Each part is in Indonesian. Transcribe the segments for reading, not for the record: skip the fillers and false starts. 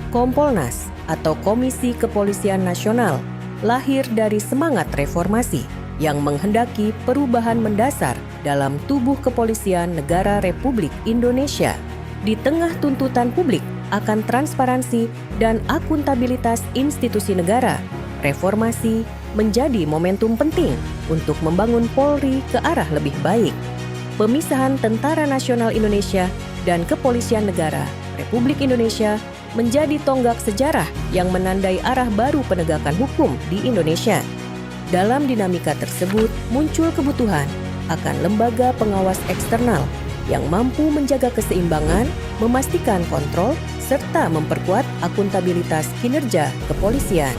Kompolnas atau Komisi Kepolisian Nasional lahir dari semangat reformasi yang menghendaki perubahan mendasar dalam tubuh kepolisian negara Republik Indonesia. Di tengah tuntutan publik akan transparansi dan akuntabilitas institusi negara, reformasi menjadi momentum penting untuk membangun Polri ke arah lebih baik. Pemisahan Tentara Nasional Indonesia dan Kepolisian Negara Republik Indonesia menjadi tonggak sejarah yang menandai arah baru penegakan hukum di Indonesia. Dalam dinamika tersebut muncul kebutuhan akan lembaga pengawas eksternal yang mampu menjaga keseimbangan, memastikan kontrol, serta memperkuat akuntabilitas kinerja kepolisian.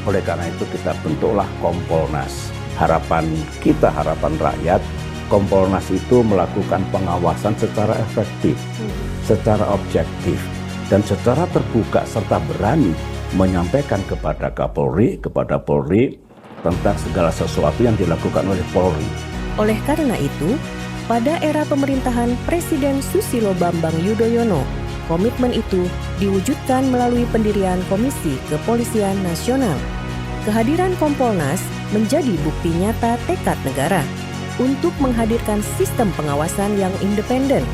Oleh karena itu kita bentuklah Kompolnas. Harapan kita, harapan rakyat, Kompolnas itu melakukan pengawasan secara efektif, secara objektif, dan secara terbuka serta berani menyampaikan kepada Kapolri, kepada Polri tentang segala sesuatu yang dilakukan oleh Polri. Oleh karena itu, pada era pemerintahan Presiden Susilo Bambang Yudhoyono, komitmen itu diwujudkan melalui pendirian Komisi Kepolisian Nasional. Kehadiran Kompolnas menjadi bukti nyata tekad negara untuk menghadirkan sistem pengawasan yang independen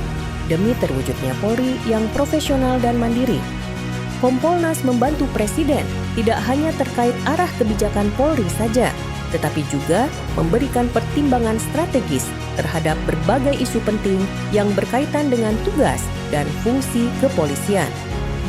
demi terwujudnya Polri yang profesional dan mandiri. Kompolnas membantu Presiden tidak hanya terkait arah kebijakan Polri saja, tetapi juga memberikan pertimbangan strategis terhadap berbagai isu penting yang berkaitan dengan tugas dan fungsi kepolisian.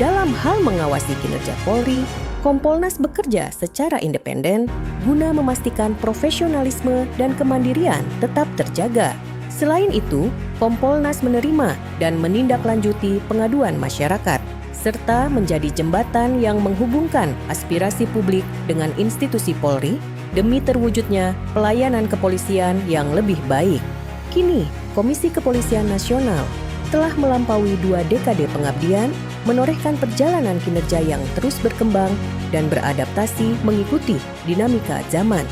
Dalam hal mengawasi kinerja Polri, Kompolnas bekerja secara independen guna memastikan profesionalisme dan kemandirian tetap terjaga. Selain itu, Kompolnas menerima dan menindaklanjuti pengaduan masyarakat, serta menjadi jembatan yang menghubungkan aspirasi publik dengan institusi Polri demi terwujudnya pelayanan kepolisian yang lebih baik. Kini, Komisi Kepolisian Nasional telah melampaui 2 dekade pengabdian, menorehkan perjalanan kinerja yang terus berkembang dan beradaptasi mengikuti dinamika zaman.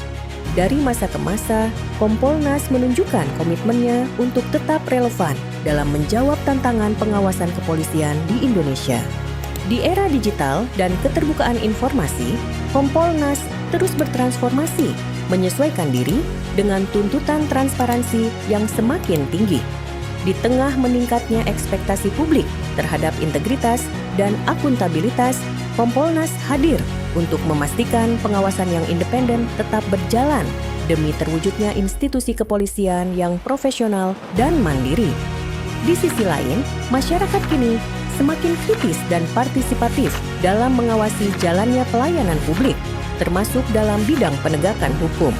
Dari masa ke masa, Kompolnas menunjukkan komitmennya untuk tetap relevan dalam menjawab tantangan pengawasan kepolisian di Indonesia. Di era digital dan keterbukaan informasi, Kompolnas terus bertransformasi, menyesuaikan diri dengan tuntutan transparansi yang semakin tinggi. Di tengah meningkatnya ekspektasi publik terhadap integritas dan akuntabilitas, Kompolnas hadir untuk memastikan pengawasan yang independen tetap berjalan demi terwujudnya institusi kepolisian yang profesional dan mandiri. Di sisi lain, masyarakat kini semakin kritis dan partisipatif dalam mengawasi jalannya pelayanan publik, termasuk dalam bidang penegakan hukum.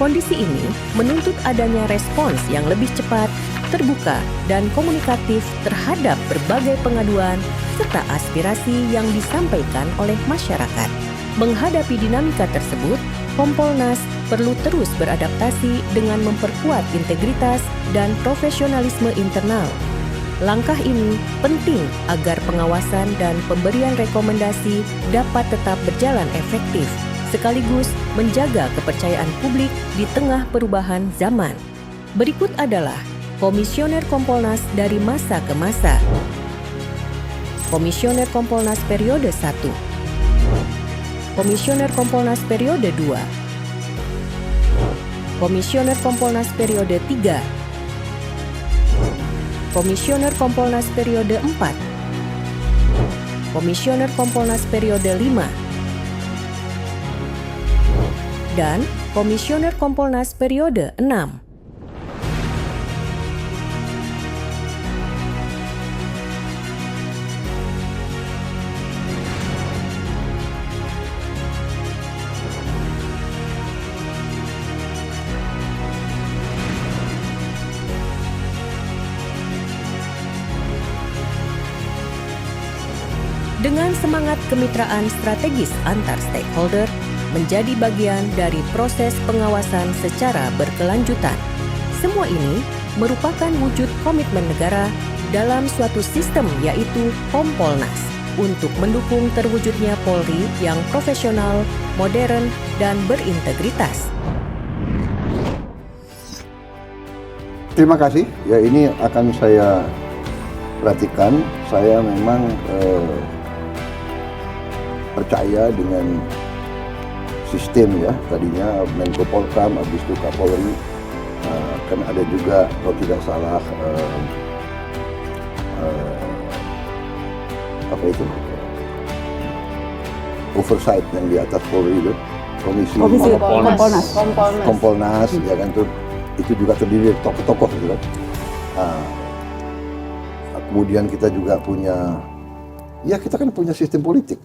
Kondisi ini menuntut adanya respons yang lebih cepat, terbuka, dan komunikatif terhadap berbagai pengaduan serta aspirasi yang disampaikan oleh masyarakat. Menghadapi dinamika tersebut, Kompolnas perlu terus beradaptasi dengan memperkuat integritas dan profesionalisme internal. Langkah ini penting agar pengawasan dan pemberian rekomendasi dapat tetap berjalan efektif, sekaligus menjaga kepercayaan publik di tengah perubahan zaman. Berikut adalah Komisioner Kompolnas dari masa ke masa. Komisioner Kompolnas periode 1. Komisioner Kompolnas periode 2. Komisioner Kompolnas periode 3. Komisioner Kompolnas periode 4. Komisioner Kompolnas periode 5. Dan Komisioner Kompolnas periode 6. Dengan semangat kemitraan strategis antar stakeholder menjadi bagian dari proses pengawasan secara berkelanjutan. Semua ini merupakan wujud komitmen negara dalam suatu sistem yaitu Kompolnas untuk mendukung terwujudnya Polri yang profesional, modern, dan berintegritas. Terima kasih. Ya, ini akan saya perhatikan. Saya memang percaya dengan sistem ya, tadinya Menko Polkam, habis itu Kapolri, kan ada juga kalau tidak salah apa itu oversight yang di atas Polri itu, komisi Kompolnas ya kan, itu juga terdiri dari tokoh-tokoh gitu kan. Kemudian kita juga punya, ya kita kan punya sistem politik.